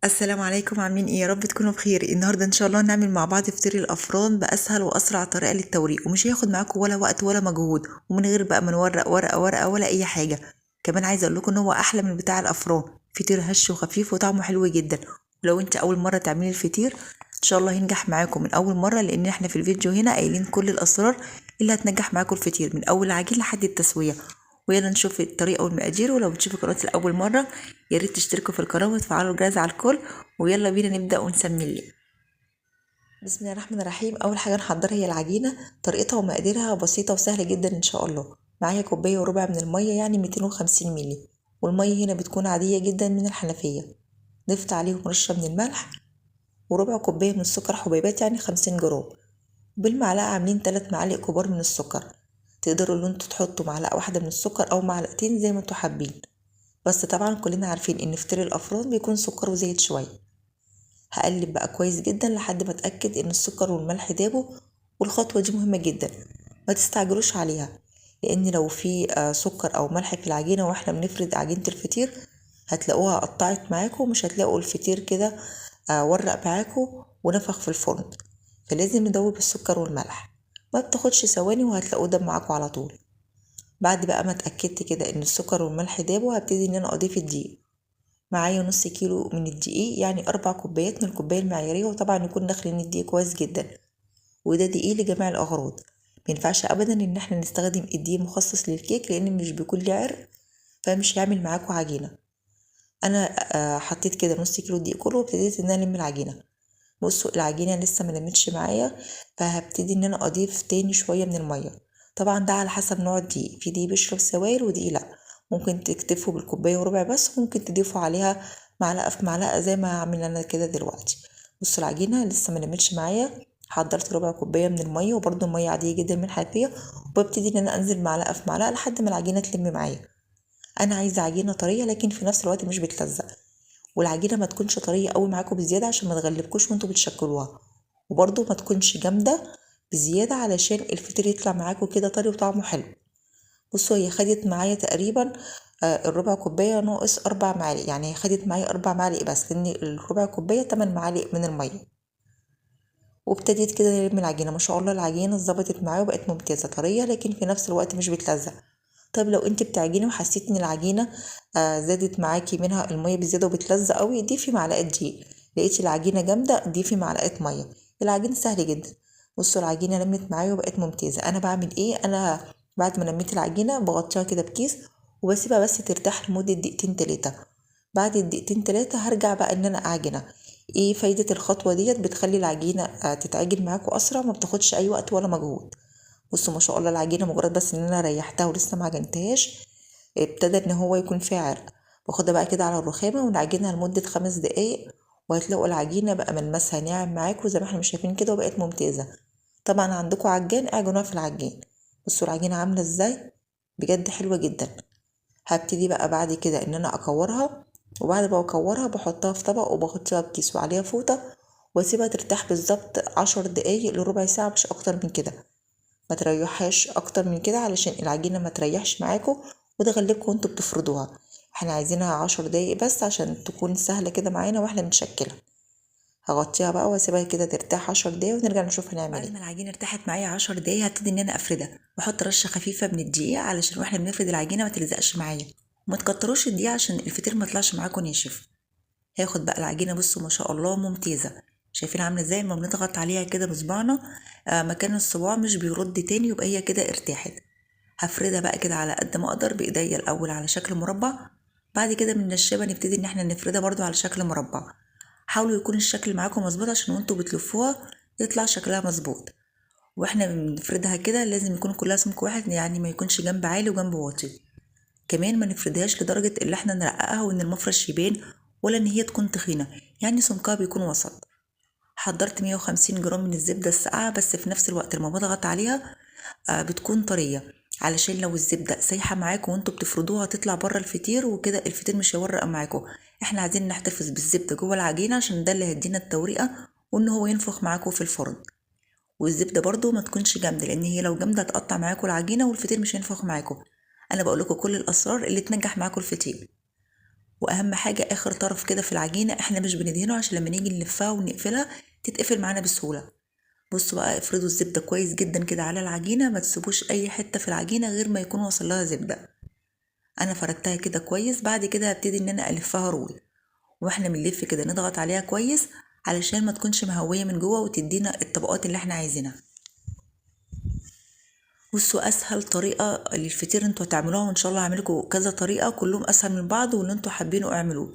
السلام عليكم، عاملين ايه؟ يا رب تكونوا بخير. النهارده ان شاء الله نعمل مع بعض فطير الافران باسهل واسرع طريقه للتوريق، ومش هياخد معاكم ولا وقت ولا مجهود، ومن غير بقى ما نورق ورقه ورقه ولا اي حاجه. كمان عايزه اقول لكم ان هو احلى من بتاع الافران، فطير هش وخفيف وطعمه حلو جدا. ولو انت اول مره تعملي الفطير ان شاء الله هينجح معاكم من اول مره، لان احنا في الفيديو هنا قايلين كل الاسرار اللي هتنجح معاكم الفطير من اول العجين لحد التسويه. ويلا نشوف الطريقه والمقادير. ولو بتشوفوا قناتي لاول مره يا ريت تشتركوا في القناه وتفعلوا الجرس على الكل. ويلا بينا نبدا ونسمي الله. بسم الله الرحمن الرحيم. اول حاجه نحضرها هي العجينه. طريقتها ومقاديرها بسيطه وسهله جدا ان شاء الله. معايا كوبايه وربع من الميه، يعني 250 مللي، والميه هنا بتكون عاديه جدا من الحنفيه. ضفت عليهم رشه من الملح وربع كوبايه من السكر حبيبات، يعني 50 جرام. بالمعلقه عاملين 3 معالق كبار من السكر. تقدروا ان انتوا تحطوا معلقه واحده من السكر او معلقتين زي ما انتوا حابين، بس طبعا كلنا عارفين ان فطير الافران بيكون سكر وزيت شويه. هقلب بقى كويس جدا لحد ما اتاكد ان السكر والملح دابوا. والخطوه دي مهمه جدا، ما تستعجلوش عليها، لان لو في سكر او ملح في العجينه واحنا بنفرد عجينه الفطير هتلاقوها قطعت معاكم، ومش هتلاقوا الفطير كده ورق معاكم ونفخ في الفرن. فلازم ندوب السكر والملح، ما بتاخدش ثواني وهتلاقوه داب معاكم على طول. بعد بقى ما اتاكدت كده ان السكر والملح دابوا هبتدي ان انا اضيف الدقيق. معايا نص كيلو من الدقيق، يعني 4 كوبايات من الكوباية المعيارية، وطبعا يكون داخلين الدقيق كويس جدا. وده دقيق لجميع الأغراض، مينفعش أبدا إن احنا نستخدم الدقيق مخصص للكيك لأن مش بيكون ليه عرق، فمش هيعمل معاكوا عجينة. أنا حطيت كده نص كيلو دقيق كله وابتديت إن أنا ألم العجينة. بصوا العجينة لسه ملمتش معايا، فهبتدي إن أنا أضيف تاني شوية من المية. طبعا ده على حسب نوع الدقيق، في دقيق بيشرب سوائل ودقيق لأ. ممكن تكتفوا بالكوباية وربع بس، ممكن تضيفوا عليها معلقة في معلقة زي ما هعمل أنا كده دلوقتي. بصوا العجينة لسه ملمتش معايا. حضرت ربع كوباية من المية، وبرده المية عادية جدا من الحنفية، وببتدي إن أنا أنزل معلقة في معلقة لحد ما العجينة تلم معايا. أنا عايزة عجينة طرية لكن في نفس الوقت مش بتلزق، والعجينه ما تكونش طريه قوي معاكم بزياده عشان ما تغلبكوش وانتوا بتشكلوها، وبرده ما تكونش جامده بزياده علشان الفطير يطلع معاكم كده طري وطعمه حلو. بصوا هي خدت معايا تقريبا الربع كوبايه ناقص 4 معالق، يعني هي خدت معايا 4 معالق بس، لان الربع كوبايه 8 معالق من الميه. وابتديت كده نلم العجينه، ما شاء الله العجينه اتظبطت معايا وبقت ممتازه طريه لكن في نفس الوقت مش بتلزق. طيب لو انت بتعجني وحسيتي ان العجينه زادت معاكي منها الميه بزياده وبتلزق قوي، ضيفي معلقه دقيق. لقيتي العجينه جامده ضيفي معلقه ميه. العجينه سهل جدا. بصوا العجينه لمت معايا وبقت ممتازه. انا بعمل ايه؟ انا بعد ما لميت العجينه بغطيها كده بكيس وبسيبها بس ترتاح لمده دقيقتين 3. بعد الدقيقتين 3 هرجع بقى ان انا اعجنها. ايه فايده الخطوه ديت؟ بتخلي العجينه تتعجن معاكوا اسرع، ما بتاخدش اي وقت ولا مجهود. بصوا ما شاء الله العجينه مجرد بس ان انا ريحتها ولسه ما عجنتهاش ابتدى ان هو يكون فيه عرق. باخدها بقى كده على الرخامه ونعجنها لمده 5 دقايق، وهتلاقوا العجينه بقى ملمسها ناعم معاكم زي ما احنا مش شايفين كده، وبقت ممتازه. طبعا عندكم عجان اعجنوها في العجين. بصوا العجينه عامله ازاي، بجد حلوه جدا. هبتدي بقى بعد كده ان انا اكورها، وبعد ما اكورها بحطها في طبق وبغطيها بكيس وعليها فوطه، واسيبها ترتاح بالظبط 10 دقايق لربع ساعه، مش اكتر من كده. ما تريحهاش اكتر من كده علشان العجينه ما تريحش معاكم وتغلبكم وانتوا بتفردوها. احنا عايزينها 10 دقايق بس عشان تكون سهله كده معانا واحنا بنشكلها. هغطيها بقى واسيبها كده ترتاح 10 دقايق ونرجع نشوف هنعمل ايه. بعد ما العجينه ارتاحت معايا 10 دقايق هبتدي ان انا افردها، واحط رشه خفيفه من الدقيق علشان واحنا بنفرد العجينه ما تلزقش معايا. وما تكتروش الدقيق عشان الفطير ما يطلعش معاكم ناشف. هاخد بقى العجينه، بصوا ما شاء الله ممتازه. شايفين عامله ازاي؟ لما بنضغط عليها كده بصبعنا مكان الصباع مش بيرد تاني، يبقى هي كده ارتاحت. هفردها بقى كده على قد ما اقدر بايديا الاول على شكل مربع، بعد كده من النشابه نبتدي ان احنا نفردها برضو على شكل مربع. حاولوا يكون الشكل معاكم مظبوط عشان وانتوا بتلفوها يطلع شكلها مظبوط. واحنا بنفردها كده لازم يكون كلها سمك واحد، يعني ما يكونش جنب عالي وجنب واطي. كمان ما نفردهاش لدرجة اللي احنا نرققها وان المفرش يبان، ولا ان هي تكون تخينة، يعني سمكها بيكون وسط. حضرت 150 جرام من الزبدة الساقعة، بس في نفس الوقت لما بضغط عليها بتكون طرية، علشان لو الزبدة سايحة معاكم وانتوا بتفردوها تطلع بره الفطير وكده الفطير مش هيورق معاكم. احنا عايزين نحتفظ بالزبدة جوه العجينة عشان ده اللي هيدينا التوريقة وان هو ينفخ معاكم في الفرن. والزبدة برضو ما تكونش جامدة، لان هي لو جامدة هتقطع معاكم العجينة والفطير مش هينفخ معاكم. انا بقول لكم كل الاسرار اللي تنجح معاكم الفطير. واهم حاجه اخر طرف كده في العجينه احنا مش بندهنه عشان لما نيجي نلفها ونقفلها تتقفل معانا بسهوله. بصوا بقى افردوا الزبده كويس جدا كده على العجينه، ما تسيبوش اي حته في العجينه غير ما يكون وصل لها زبده. انا فردتها كده كويس، بعد كده هبتدي ان انا الفها رول، واحنا بنلف كده نضغط عليها كويس علشان ما تكونش مهويه من جوه وتدينا الطبقات اللي احنا عايزينها. بصوا اسهل طريقه للفطير انتوا هتعملوها، وان شاء الله هعملكم كذا طريقه كلهم اسهل من بعض واللي انتوا حابينه اعملوه.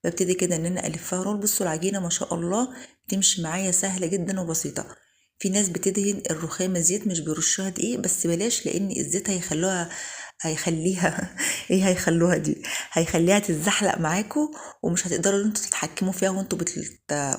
ببتدي كده ان انا الفها رول. بصوا العجينه ما شاء الله بتمشي معايا سهله جدا وبسيطه. في ناس بتدهن الرخامه زيت مش بيرشوها دقيق، بس بلاش لان الزيت هيخليها ايه هيخلوها دي هيخليها تتزحلق معاكم، ومش هتقدروا ان انتوا تتحكموا فيها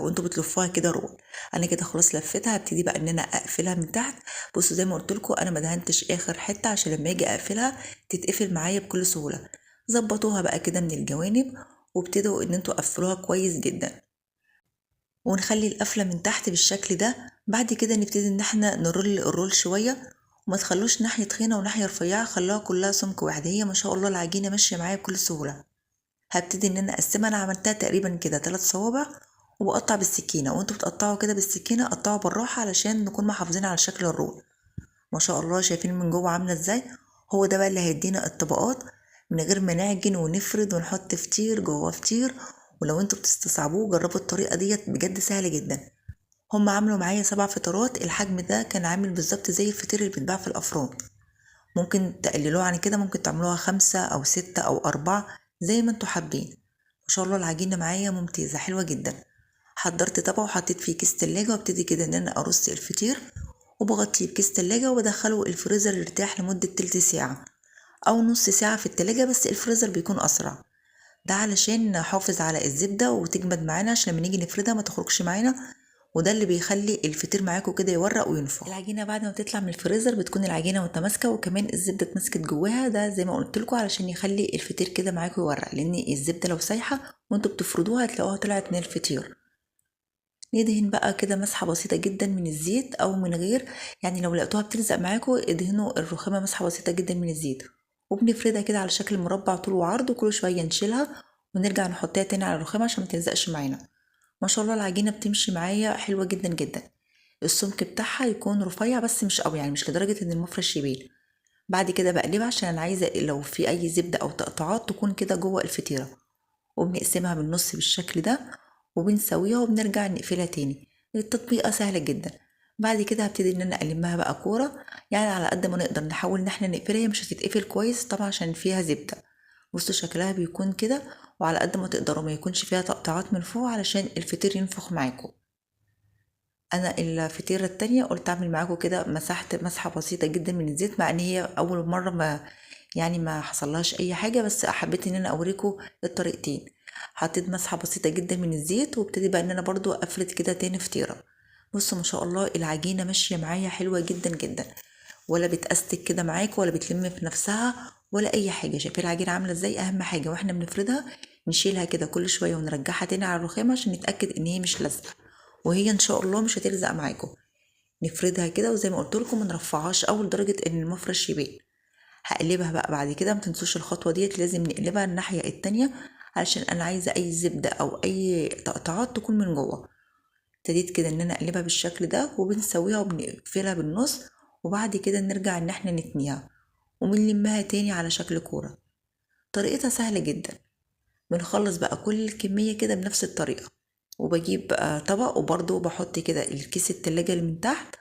وانتوا بتلفوها كده رول. انا كده خلاص لفيتها، هبتدي بقى ان انا اقفلها من تحت. بصوا زي ما قلت لكم انا ما دهنتش اخر حته عشان لما اجي اقفلها تتقفل معايا بكل سهوله. ظبطوها بقى كده من الجوانب وابتدوا ان انتوا قفلوها كويس جدا، ونخلي القفله من تحت بالشكل ده. بعد كده نبتدي ان احنا نرول الرول شويه، وما تخلوش ناحيه تخينه وناحيه رفيعه، خلوها كلها سمك واحد. هي ما شاء الله العجينه ماشيه معايا بكل سهوله. هبتدي ان انا اقسمها. انا عملتها تقريبا كده 3 صوابع، وبقطع بالسكينه، وانتوا بتقطعوا كده بالسكينه قطعوا بالراحه علشان نكون محافظين على شكل الرول. ما شاء الله شايفين من جوه عامله ازاي؟ هو ده بقى اللي هيدينا الطبقات من غير ما نعجن ونفرد ونحط فطير جوه فطير. ولو انتوا بتستصعبوه جربوا الطريقه ديت بجد سهله جدا. هم عملوا معايا 7 فطيرات، الحجم ده كان عامل بالظبط زي الفطير اللي بيتباع في الافران. ممكن تقللوه عن كده، ممكن تعملوها 5 أو 6 أو 4 زي ما انتوا حابين. ما شاء الله العجينة معايا ممتازة حلوة جدا. حضرت طبق وحطيت فيه كيس تلاجة، وابتدي كده ان انا ارص الفطير وبغطيه بكيس تلاجة وبدخله الفريزر يرتاح لمدة تلت ساعة أو نص ساعة في التلاجة، بس الفريزر بيكون أسرع. ده علشان نحافظ على الزبدة وتجمد معانا عشان لما نيجي نفردها ما تخرجش معانا، وده اللي بيخلي الفطير معاكم كده يورق وينفخ. العجينه بعد ما بتطلع من الفريزر بتكون العجينه متماسكه، وكمان الزبده اتمسكت جواها. ده زي ما قلت لكم علشان يخلي الفطير كده معاكم يورق، لان الزبده لو سايحه وانتوا بتفردوها هتلاقوها طلعت من الفطير. ندهن بقى كده مسحه بسيطه جدا من الزيت او من غير، يعني لو لقيتوها بتلزق معاكم ادهنوا الرخامه مسحه بسيطه جدا من الزيت، وبنفردها كده على شكل مربع طول وعرض، وكل شويه نشيلها ونرجع نحطها تاني على الرخامه عشان ما تلزقش معانا. ما شاء الله العجينه بتمشي معايا حلوه جدا جدا. السمك بتاعها يكون رفيع بس مش قوي، يعني مش لدرجه ان المفرش يبين. بعد كده بقلبها عشان انا عايزه لو في اي زبده او تقطعات تكون كده جوه الفطيره، وبنقسمها بالنص بالشكل ده وبنسويها وبنرجع نقفلها تاني. التطبيقه سهله جدا. بعد كده هبتدي ان انا المها بقى كوره، يعني على قد ما نقدر نحاول ان احنا نقفلها. هي مش هتتقفل كويس طبعا عشان فيها زبده. بصوا شكلها بيكون كده، وعلى قد ما تقدروا ما يكونش فيها تقطعات من فوق علشان الفطير ينفخ معاكم. انا الفطيره التانية قلت اعمل معاكم كده، مسحت مسحه بسيطه جدا من الزيت، مع ان هي اول مره ما حصلهاش اي حاجه، بس حبيت ان انا اوريكم الطريقتين. حطيت مسحه بسيطه جدا من الزيت، وابتدي بقى ان انا برضو افرد كده تاني فطيره. بصوا ما شاء الله العجينه ماشيه معايا حلوه جدا جدا، ولا بتأستك كده معاكم ولا بتلم في نفسها ولا اي حاجه. شايفين العجينه عامله ازاي؟ اهم حاجه واحنا بنفردها نشيلها كده كل شويه ونرجعها تاني على الرخامه عشان نتاكد ان هي مش لازقه، وهي ان شاء الله مش هتلزق معاكم. نفردها كده وزي ما قلت لكم ما نرفعهاش اول درجه ان المفرش يبان. هقلبها بقى بعد كده، ما تنسوش الخطوه ديت لازم نقلبها الناحيه التانية علشان انا عايزه اي زبده او اي تقطعات تكون من جوه. ابتديت كده ان انا اقلبها بالشكل ده وبنسويها وبنقفلها بالنص، وبعد كده نرجع ان احنا نتنيها وبنلمها تاني على شكل كوره. طريقتها سهله جدا. بنخلص بقى كل الكميه كده بنفس الطريقه، وبجيب طبق وبرضه بحط كده الكيس التلاجة اللي من تحت،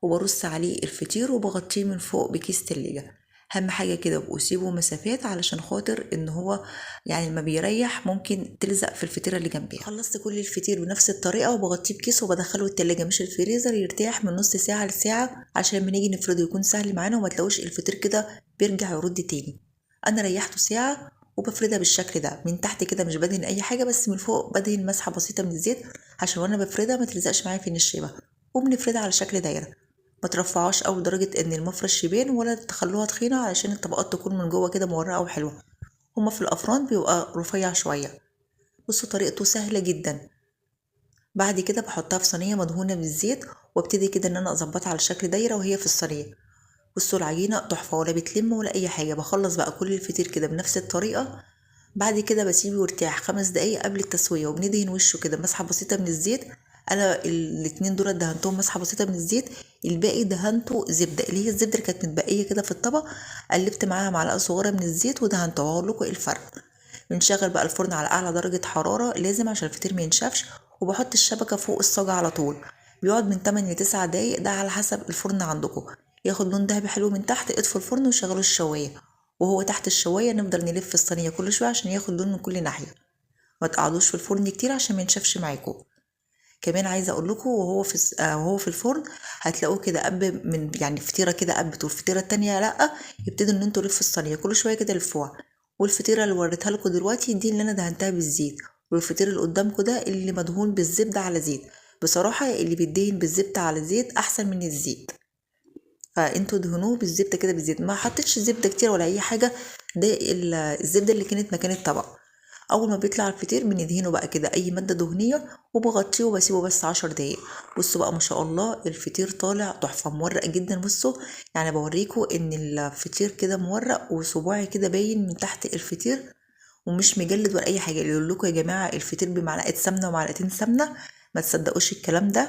وبرص عليه الفطير وبغطيه من فوق بكيس تلاجة. اهم حاجة كده واسيبه مسافات علشان خاطر ان هو يعني ما بيريح ممكن تلزق في الفطيرة اللي جنبيها. خلصت كل الفطير بنفس الطريقة وبغطيه بكيس وبدخله التلاجة مش الفريزر، يرتاح من نص ساعة لساعة عشان لما نيجي نفرده يكون سهل معانا وما تلاقوش الفطير كده بيرجع يرد تاني. انا ريحته ساعة وبفردها بالشكل ده من تحت كده، مش بدهن اي حاجه، بس من فوق بدهن مسحه بسيطه من الزيت عشان وانا بفردها ما تلزقش معايا في النشابه. وبنفردها على شكل دايره، ما ترفعوش قوي لدرجه ان المفرش يبان ولا تخلوها تخينه علشان الطبقات تكون من جوه كده مورقه وحلوه. هما في الافران بيبقى رفيع شويه. بصوا طريقته سهله جدا. بعد كده بحطها في صينيه مدهونه بالزيت، وابتدي كده ان انا اظبطها على شكل دايره وهي في الصينيه. بصوا العجينه تحفه، ولا بتلم ولا اي حاجه. بخلص بقى كل الفطير كده بنفس الطريقه، بعد كده بسيبه يرتاح 5 دقايق قبل التسوية، وبندهن وشه كده مسحة بسيطة من الزيت. انا الاتنين دول دهنتهم مسحة بسيطة من الزيت، الباقي دهنته زبدة، اللي هي الزبدة اللي كانت متبقية كده في الطبق، قلبت معاها معلقة صغيرة من الزيت ودهنته. وهقول لكم ايه الفرق. بنشغل بقى الفرن على اعلى درجة حرارة لازم عشان الفطير ما ينشفش، وبحط الشبكة فوق الصاجة على طول. بيقعد من 8 ل 9 دقايق، ده على حسب الفرن عندكم. ياخد لون دهبي حلو من تحت، اطفوا الفرن وشغلوا الشواية. وهو تحت الشواية نفضل نلف الصينية كل شوية عشان ياخد لون من كل ناحية. ما تقعدوش في الفرن كتير عشان ما ينشفش معاكم. كمان عايزه اقول لكم، وهو في الفرن هتلاقوه كده قب من يعني فطيره كده قبت والفطيره التانية لا، يبتدوا ان انتوا تلفوا الصينيه كل شويه كده لفوها. والفطيره اللي وريتها لكم دلوقتي دي اللي انا دهنتها بالزيت، والفطير اللي قدامكم ده اللي مدهون بالزبده على زيت. بصراحه اللي بيدهن بالزبده على زيت احسن من الزيت، فانتوا دهنوه بالزبده كده بالزيت، ما حطيتش زبده كتير ولا اي حاجه. ده الزبده اللي كانت مكان الطبق. اول ما بيطلع الفطير بندهنه بقى كده اي ماده دهنيه، وبغطيه وبسيبه بس 10 دقايق. بصوا بقى ما شاء الله الفطير طالع تحفه مورق جدا. بصوا يعني بوريكم ان الفطير كده مورق وصباعي كده باين من تحت الفطير، ومش مجلد ولا اي حاجه. اللي يقول لكم يا جماعه الفطير بمعلقه سمنه ومعلقتين سمنه، ما تصدقوش الكلام ده.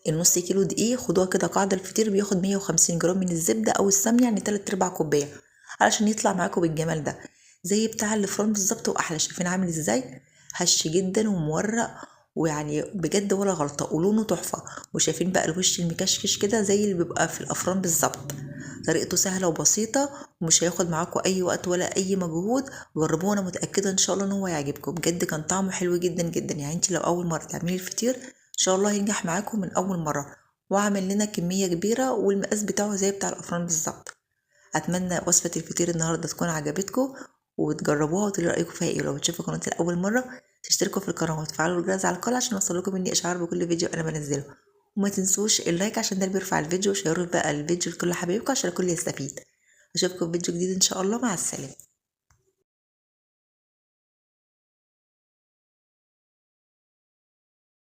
النص كيلو دقيق خدوها كده قاعدة، الفطير بياخد 150 جرام من الزبدة أو السمنة، يعني 3/4 كوباية، علشان يطلع معاكم بالجمال ده زي بتاع الفرن بالظبط وأحلى. شايفين عامل ازاي؟ هش جدا ومورق، ويعني بجد ولا غلطة، ولونه تحفة. وشايفين بقى الوش المكشكش كده زي اللي بيبقى في الأفران بالظبط. طريقته سهلة وبسيطة، ومش هياخد معاكم أي وقت ولا أي مجهود. جربوه، أنا متأكدة إن شاء الله إن هو يعجبكم. بجد كان طعمه حلو جدا جدا. يعني انت لو أول مرة تعملي الفطير ان شاء الله هينجح معاكم من اول مره. واعمل لنا كميه كبيره والمقاس بتاعه زي بتاع الافران بالظبط. اتمنى وصفه الفطير النهارده تكون عجبتكم، وتجربوها وتقولوا رايكم فيها ايه. ولو بتشوفوا قناتي لاول مره تشتركوا في القناه وتفعلوا الجرس على القناه عشان يوصلكم مني اشعار بكل فيديو انا بنزله. وما تنسوش اللايك عشان ده اللي بيرفع الفيديو، وشيروا بقى الفيديو لكل حبايبكم عشان الكل يستفيد. اشوفكم في فيديو جديد ان شاء الله. مع السلامه.